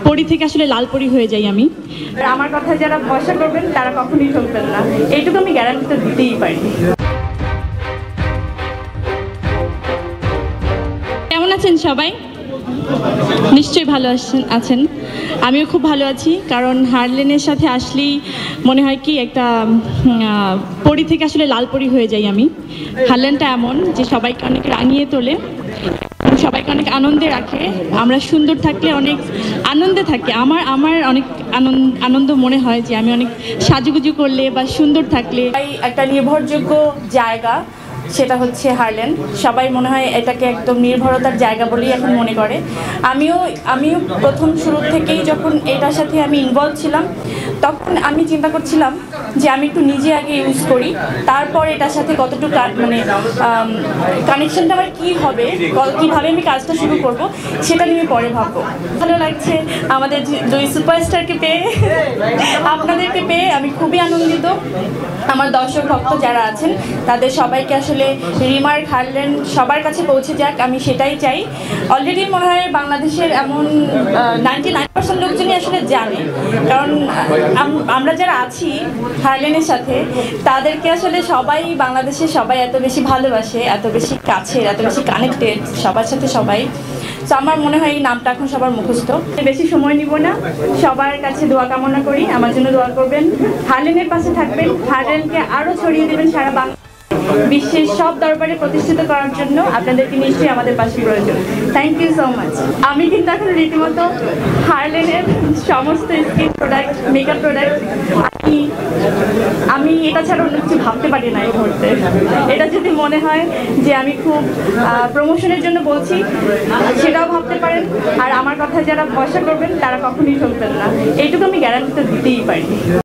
পরি থেকে আসলে লাল পরি হয়ে যাই আমি। আর আমার কথা যারা ভরসা করবেন তারা কখনোই ঠকবেন না, এইটুকু আমি গ্যারান্টি তো দিতেই পারি। কেমন আছেন সবাই? নিশ্চয়ই ভালো আছেন। আমিও খুব ভালো আছি, কারণ হারলেনের সাথে আসলেই মনে হয় কি একটা পরি থেকে আসলে লাল পরি হয়ে যাই আমি। হারলেনটা এমন যে সবাইকে অনেক রাঙিয়ে তোলে, সবাইকে অনেক আনন্দে রাখে। আমরা সুন্দর থাকলে অনেক আনন্দে থাকি। আমার অনেক আনন্দ মনে হয় যে আমি অনেক সাজুগুজু করলে বা সুন্দর থাকলে। একটা নির্ভরযোগ্য জায়গা, সেটা হচ্ছে হারলেন। সবাই মনে হয় এটাকে একদম নির্ভরতার জায়গা বলেই এখন মনে করে। আমিও প্রথম শুরু থেকেই যখন এটার সাথে আমি ইনভলভ ছিলাম, তখন আমি চিন্তা করছিলাম যে আমি একটু নিজে আগে ইউজ করি, তারপর এটার সাথে কতটুকু মানে কানেকশনটা আমার কী হবে, কীভাবে আমি কাজটা শুরু করব, সেটা নিয়ে পরে ভাববো। ভালো লাগছে আমাদের দুই সুপারস্টারকে পেয়ে, আপনাদেরকে পেয়ে আমি খুবই আনন্দিত। আমার দর্শক ভক্ত যারা আছেন তাদের সবাইকে আসলে রিমার্ক হারলেন সবার কাছে পৌঁছে যাক, আমি সেটাই চাই। অলরেডি মনে হয় বাংলাদেশের এমন 99% লোকজনই আসলে জানে, কারণ আমরা যারা আছি হারলেনের সাথে তাদেরকে আসলে সবাই বাংলাদেশে সবাই এত বেশি ভালোবাসে, এত বেশি কাছের, এত বেশি কানেক্টেড সবার সাথে সবাই। তো আমার মনে হয় এই নামটা এখন সবার মুখস্থ। বেশি সময় নিব না, সবার কাছে দোয়া কামনা করি, আমার জন্য দোয়া করবেন, হারলেনের পাশে থাকবেন, হারলেনকে আরও ছড়িয়ে দেবেন সারা বিশ্বের সব দরবারে প্রতিষ্ঠিত করার জন্য আপনাদেরকে নিশ্চয়ই আমাদের পাশে প্রয়োজন। Thank you so much. আমি কিন্তু এখন রীতিমতো হারলেনের সমস্ত স্কিন প্রোডাক্ট, মেকআপ প্রোডাক্ট আমি এটা ছাড়া অন্য কিছু ভাবতে পারি না এই মুহূর্তে। এটা যদি মনে হয় যে আমি খুব প্রমোশনের জন্য বলছি, সেটাও ভাবতে পারেন। আর আমার কথা যারা ভরসা করবেন তারা কখনোই ঠকবেন না, এইটুকু আমি গ্যারান্টি তো দিতেই পারি।